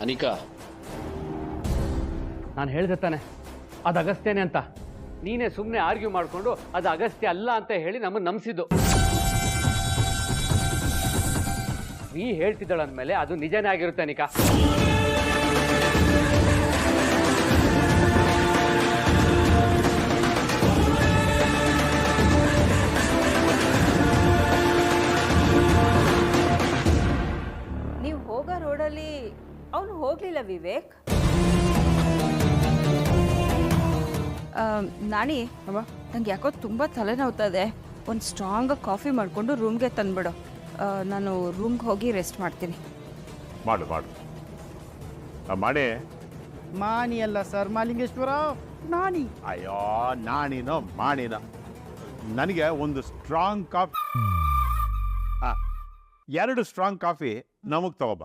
ಅನಿಕಾ, ನಾನು ಹೇಳಿದೆ ತಾನೆ ಅದು ಅಗಸ್ತ್ಯನೇ ಅಂತ. ನೀನೇ ಸುಮ್ಮನೆ ಆರ್ಗ್ಯೂ ಮಾಡಿಕೊಂಡು ಅದು ಅಗಸ್ತ್ಯ ಅಲ್ಲ ಅಂತ ಹೇಳಿ ನಮ್ಮನ್ನು ನಂಬಿಸಿದ್ದು. ನೀ ಹೇಳ್ತಿದ್ದಾಳ ಅಂದಮೇಲೆ ಅದು ನಿಜನೇ ಆಗಿರುತ್ತೆ ಅನಿಕಾ. ನೀವು ಹೋಗೋ ರೋಡಲ್ಲಿ ಅವನು ಹೋಗಲಿಲ್ಲ ವಿವೇಕ್. ನಾಣಿ, ನಂಗೆ ಯಾಕೋ ತುಂಬ ತಲೆನೋವ್ತಾ ಇದೆ. ಒಂದು ಸ್ಟ್ರಾಂಗ್ ಕಾಫಿ ಮಾಡಿಕೊಂಡು ರೂಮ್ಗೆ ತಂದುಬಿಡು. ನಾನು ರೂಮ್ಗೆ ಹೋಗಿ ರೆಸ್ಟ್ ಮಾಡ್ತೀನಿ. ಮಾಡು ಮಾಡು ಮಾಡಿ. ಮಾಣಿ ಅಲ್ಲ ಸರ್, ಮಾಲಿಂಗೇಶ್ವರ ನಾಣಿ. ಅಯ್ಯೋ ನಾಣಿನೋ ಮಾಣಿನೋ, ನನಗೆ ಒಂದು ಸ್ಟ್ರಾಂಗ್ ಕಾಫಿ, 2 ಸ್ಟ್ರಾಂಗ್ ಕಾಫಿ ನಮಗೆ ತಗೋಬ.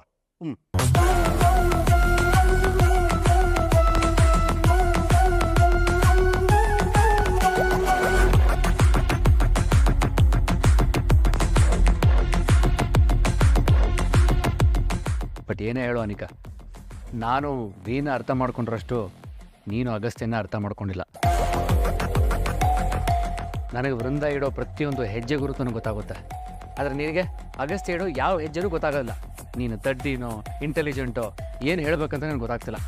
ಬಟ್ ಏನೇ ಹೇಳು ಅನಿಕಾ, ನಾನು ವೀನ ಅರ್ಥ ಮಾಡ್ಕೊಂಡ್ರಷ್ಟು ನೀನು ಅಗಸ್ತ್ಯನ ಅರ್ಥ ಮಾಡ್ಕೊಂಡಿಲ್ಲ. ನನಗೆ ವೃಂದ ಇಡೋ ಪ್ರತಿಯೊಂದು ಹೆಜ್ಜೆ ಗುರುತೂ ಗೊತ್ತಾಗುತ್ತೆ, ಆದರೆ ನಿನಗೆ ಅಗಸ್ತ್ಯ ಇಡೋ ಯಾವ ಹೆಜ್ಜೆನೂ ಗೊತ್ತಾಗಲ್ಲ. ನೀನು ತಡ್ಡಿನೋ ಇಂಟೆಲಿಜೆಂಟೋ ಏನು ಹೇಳ್ಬೇಕಂತ ನನಗೆ ಗೊತ್ತಾಗ್ತಿಲ್ಲ.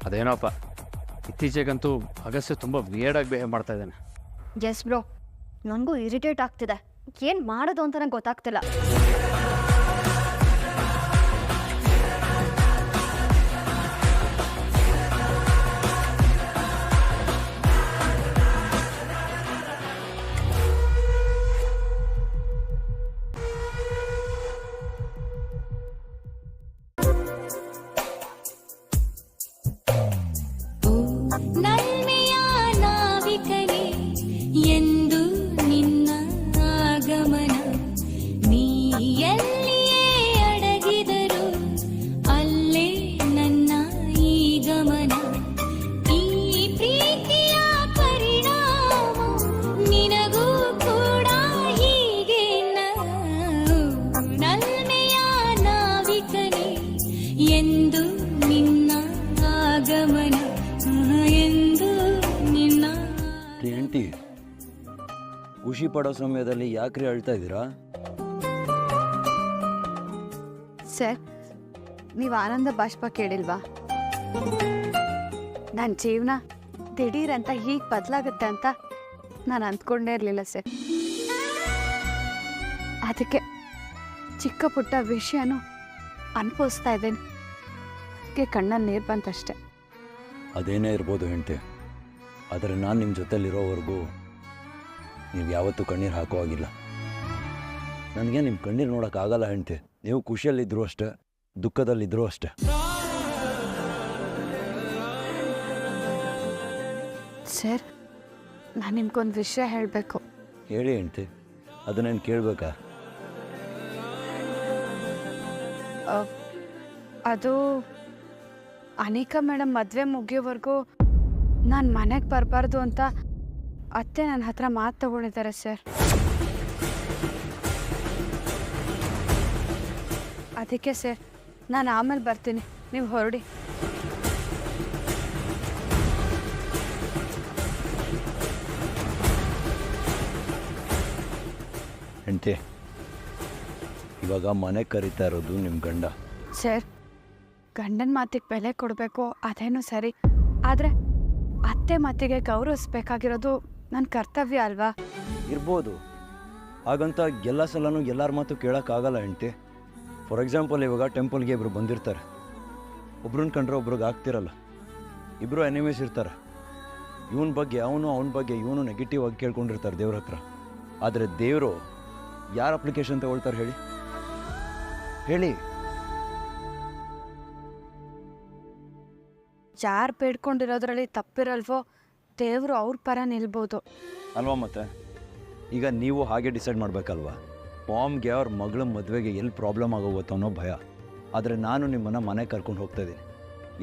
ಅದೇನೋಪ್ಪ, ಇತ್ತೀಚೆಗಂತೂ ಅಗಸ್ತ್ಯ ತುಂಬ ವಿಯರ್ಡಾಗಿ ಬಿಹೇವ್ ಮಾಡ್ತಾ ಇದ್ದಾನೆ. ಎಸ್ ಬ್ರೋ, ನನಗೂ ಇರಿಟೇಟ್ ಆಗ್ತಿದೆ. ಏನು ಮಾಡೋದು ಅಂತ ನಂಗೆ ಗೊತ್ತಾಗ್ತಿಲ್ಲ. ನಲ್ಮೆಯ ನಾವಿಕನೇ ಎಂದು ನಿನ್ನ ಆಗಮನ, ನೀ ಎಲ್ಲಿಯೇ ಅಡಗಿದರು ಅಲ್ಲೇ ನನ್ನ ಈ ಗಮನ. ಈ ಪ್ರೀತಿಯ ಪರಿಣಾಮ ನಿನಗೂ ಕೂಡ ಹೀಗೆ. ನಲ್ಮೆಯ ನಾವಿಕನೇ ಎಂದು ನಿನ್ನ ಆಗಮನ, ಆಂಟಿ, ಖುಷಿ ಪಡೋ ಸಮಯದಲ್ಲಿ ಯಾಕ್ರಿ ಅಳ್ತಾ ಇದ್ದೀರಾ? ಸರ್, ನೀವು ಆನಂದ ಬಾಷ್ಪ ಕೇಳಿಲ್ವಾ? ನನ್ನ ಜೀವನ ದಿಢೀರಂತ ಹೀಗೆ ಬದಲಾಗುತ್ತೆ ಅಂತ ನಾನು ಅಂದ್ಕೊಂಡೇ ಇರಲಿಲ್ಲ ಸರ್. ಅದಕ್ಕೆ ಚಿಕ್ಕ ಪುಟ್ಟ ವಿಷಯನೂ ಅನುಭವಿಸ್ತಾ ಇದ್ದೇನೆ. ಅದಕ್ಕೆ ಕಣ್ಣಲ್ಲಿ ನೀರು ಬಂತಷ್ಟೆ. ಅದೇನೇ ಇರ್ಬೋದು ಹೆಂಡತಿ, ಆದರೆ ನಾನು ನಿಮ್ಮ ಜೊತೆಲಿರೋವರೆಗೂ ನೀವು ಯಾವತ್ತೂ ಕಣ್ಣೀರು ಹಾಕೋ ಆಗಿಲ್ಲ. ನನಗೆ ನಿಮ್ಮ ಕಣ್ಣೀರು ನೋಡೋಕ್ಕಾಗಲ್ಲ ಹೆಂಡತಿ. ನೀವು ಖುಷಿಯಲ್ಲಿದ್ದರೂ ಅಷ್ಟೇ, ದುಃಖದಲ್ಲಿದ್ದರೂ ಅಷ್ಟೇ. ಸರ್, ನಾನು ನಿಮ್ಗೊಂದು ವಿಷಯ ಹೇಳಬೇಕು. ಹೇಳಿ ಹೆಂಡತಿ, ಅದನ್ನೇನು ಕೇಳಬೇಕಾ? ಅದು ಅನಿಕಾ ಮೇಡಮ್ ಮದುವೆ ಮುಗಿಯೋವರೆಗೂ ನಾನು ಮನೆಗೆ ಬರಬಾರ್ದು ಅಂತ ಅತ್ತೆ ನನ್ನ ಹತ್ರ ಮಾತು ತಗೊಂಡಿದ್ದಾರೆ ಸರ್. ಅದಕ್ಕೆ ಸರ್, ನಾನು ಆಮೇಲೆ ಬರ್ತೀನಿ, ನೀವು ಹೊರಡಿ. ಹೆಂಡತಿ, ಇವಾಗ ಮನೆಗೆ ಕರೀತಾ ಇರೋದು ನಿಮ್ಮ ಗಂಡ. ಸರ್, ಗಂಡನ ಮಾತಿಗೆ ಬೆಲೆ ಕೊಡಬೇಕು, ಅದೇನೂ ಸರಿ. ಆದರೆ ಅತ್ತೆ ಮಾತಿಗೆ ಗೌರವಿಸ್ಬೇಕಾಗಿರೋದು ನನ್ನ ಕರ್ತವ್ಯ ಅಲ್ವಾ? ಇರ್ಬೋದು, ಹಾಗಂತ ಎಲ್ಲ ಸಲನೂ ಎಲ್ಲರ ಮಾತು ಕೇಳೋಕ್ಕಾಗಲ್ಲ ಹೆಂಡತಿ. ಫಾರ್ ಎಕ್ಸಾಂಪಲ್, ಇವಾಗ ಟೆಂಪಲ್ಗೆ ಇಬ್ಬರು ಬಂದಿರ್ತಾರೆ, ಒಬ್ರನ್ನ ಕಂಡ್ರೆ ಒಬ್ರಿಗೆ ಆಗ್ತಿರಲ್ಲ, ಇಬ್ಬರು ಎನಿಮೀಸ್ ಇರ್ತಾರೆ. ಇವನ ಬಗ್ಗೆ ಅವನ ಬಗ್ಗೆ ಇವನು ನೆಗೆಟಿವ್ ಆಗಿ ಕೇಳ್ಕೊಂಡಿರ್ತಾರೆ ದೇವ್ರ ಹತ್ರ. ಆದರೆ ದೇವರು ಯಾರು ಅಪ್ಲಿಕೇಶನ್ ತಗೊಳ್ತಾರೆ ಹೇಳಿ ಹೇಳಿ? ಯಾರು ಬೇಡ್ಕೊಂಡಿರೋದ್ರಲ್ಲಿ ತಪ್ಪಿರಲ್ವೋ, ದೇವರು ಅವ್ರ ಪರ ನಿಲ್ಬೋದು ಅಲ್ವಾ? ಮತ್ತೆ ಈಗ ನೀವು ಹಾಗೆ ಡಿಸೈಡ್ ಮಾಡಬೇಕಲ್ವಾ? ಮಾಮ್ಗೆ ಅವ್ರ ಮಗಳ ಮದುವೆಗೆ ಎಲ್ಲಿ ಪ್ರಾಬ್ಲಮ್ ಆಗೋಗುತ್ತೋ ಅನ್ನೋ ಭಯ. ಆದರೆ ನಾನು ನಿಮ್ಮನ್ನು ಮನೆಗೆ ಕರ್ಕೊಂಡು ಹೋಗ್ತಾ ಇದ್ದೀನಿ.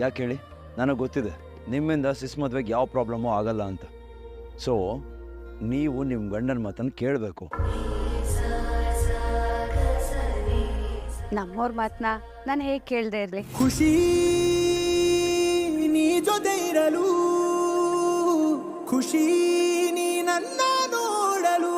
ಯಾಕೆ ಹೇಳಿ? ನನಗೆ ಗೊತ್ತಿದೆ ನಿಮ್ಮಿಂದ ಸಿಸ್ ಮದುವೆಗೆ ಯಾವ ಪ್ರಾಬ್ಲಮ್ಮೂ ಆಗಲ್ಲ ಅಂತ. ಸೊ ನೀವು ನಿಮ್ಮ ಗಂಡನ ಮಾತನ್ನು ಕೇಳಬೇಕು. ನಮ್ಮವ್ರ ಮಾತನ್ನ ನಾನು ಹೇಗೆ ಕೇಳದೆ ಇರಲಿ? ಖುಷಿ ನೀ ಜೊತೆ ಇರಲು, ಖುಷಿ ನೀ ನನ್ನ ನೋಡಲು.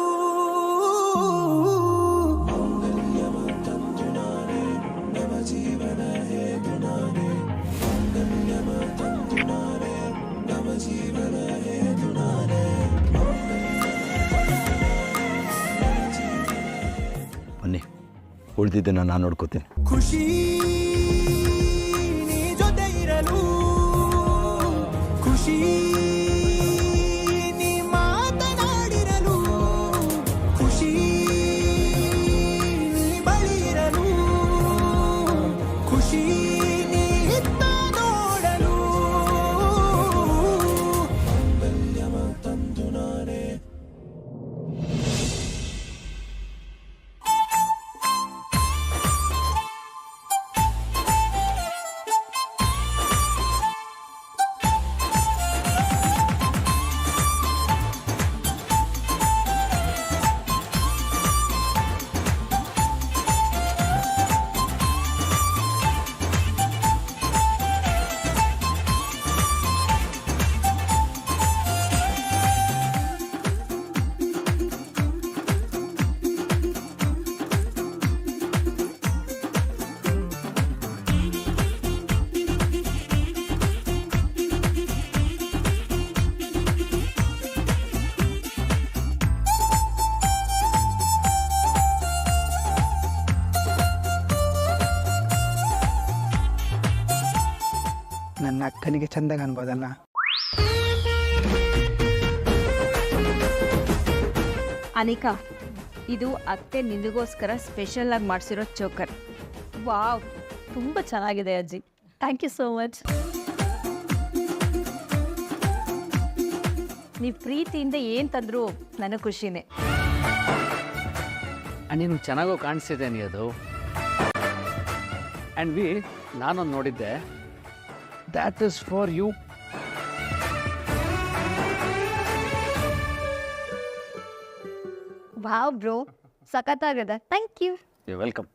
ಬನ್ನಿ, ಉಳಿದಿದ್ದನ್ನು ನಾನು ನೋಡ್ಕೋತೀನಿ. ಖುಷಿ ನೀ ಜೊತೆ ಇರಲು, ಖುಷಿ ನೀ ಮಾತನಾಡಿರಲು, ಖುಷಿ ನೀ ಬಳಿ ಇರಲು, ಖುಷಿ ನೀ ಇತ್ತ ನೋಡಲು. ನನ್ನ ಅಕ್ಕನಿಗೆ ಚಂದ ಕಾಣ್ಬೋದಲ್ಲ? ಅನಿಕಾ, ಇದು ಅತ್ತೆ ನಿನಗೋಸ್ಕರ ಸ್ಪೆಷಲ್ ಆಗಿ ಮಾಡಿಸಿರೋ ಚೋಕರ್. ವಾವ್, ತುಂಬ ಚೆನ್ನಾಗಿದೆ ಅಜ್ಜಿ. Thank you so much. ನೀವು ಪ್ರೀತಿಯಿಂದ ಏನು ತಂದರೂ ನನಗೆ ಖುಷಿನೇ. ನೀನು ಚೆನ್ನಾಗೂ ಕಾಣಿಸ್ತಿದೆ ನೀ ಅದು. ಆ್ಯಂಡ್ ವಿ, ನಾನೊಂದು ನೋಡಿದ್ದೆ, that is for you. Wow bro, ಸಖತ್ತಾಗಿದೆ. Thank you. You welcome.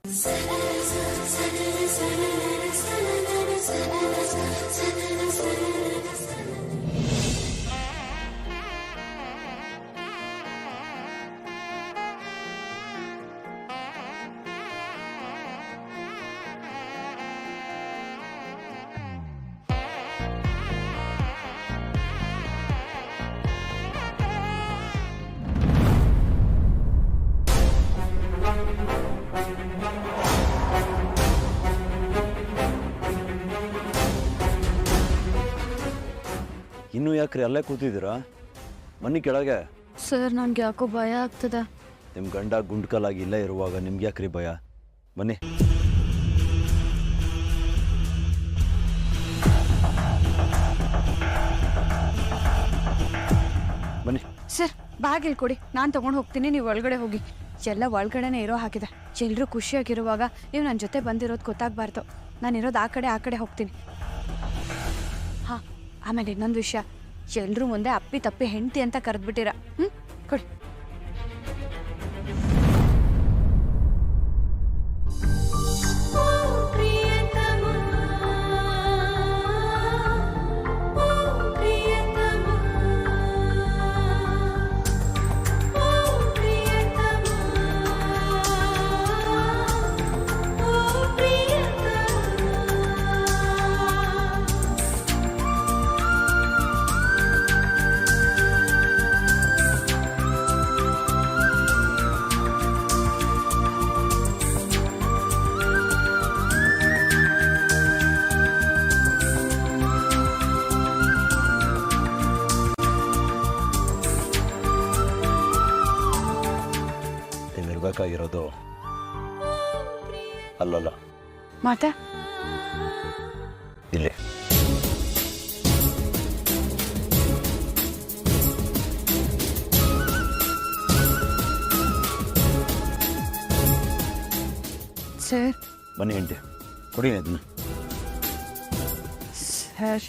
ಇನ್ನೂ ಯಾಕ್ರಿ ಅಲ್ಲೇ ಕೂತಿದ್ದೀರಾ? ಬನ್ನಿ ಕೆಳಗೆ. ಸರ್, ನನಗೆ ಯಾಕೋ ಭಯ ಆಗ್ತದೆ. ನಿಮ್ಮ ಗಂಡ ಗುಂಡ್ಕಲಾಗಿ ಇಲ್ಲೇ ಇರುವಾಗ ನಿಮ್ಗೆ ಯಾಕ್ರಿ ಭಯ? ಬನ್ನಿ. ಬನ್ನಿ ಸರ್, ಬ್ಯಾಗ್ ಇಲ್ಲಿ ಕೊಡಿ, ನಾನು ತೊಗೊಂಡು ಹೋಗ್ತೀನಿ, ನೀವು ಒಳಗಡೆ ಹೋಗಿ. ಎಲ್ಲ ಒಳಗಡೆನೇ ಇರೋ ಹಾಕಿದೆ. ಎಲ್ಲರೂ ಖುಷಿಯಾಗಿರುವಾಗ ನೀವು ನನ್ನ ಜೊತೆ ಬಂದಿರೋದು ಗೊತ್ತಾಗಬಾರ್ದು. ನಾನು ಇರೋದು ಆ ಕಡೆ ಹೋಗ್ತೀನಿ. ಹಾಂ, ಆಮೇಲೆ ಇನ್ನೊಂದು ವಿಷಯ, ಎಲ್ಲರೂ ಮುಂದೆ ಅಪ್ಪಿ ತಪ್ಪಿ ಹೆಂಡತಿ ಅಂತ ಕರೆದ್ಬಿಟ್ಟಿರ. ಕೊಡಿ. ಬೇಕಾಗಿರೋದು ಅಲ್ಲಲ್ಲ, ಮತ್ತೆ ಇಲ್ಲಿ. ಸರ್, ಬನ್ನಿ ಹೆಂಡತಿ, ಕೊಡಿ ಅದನ್ನ. ಸರ್,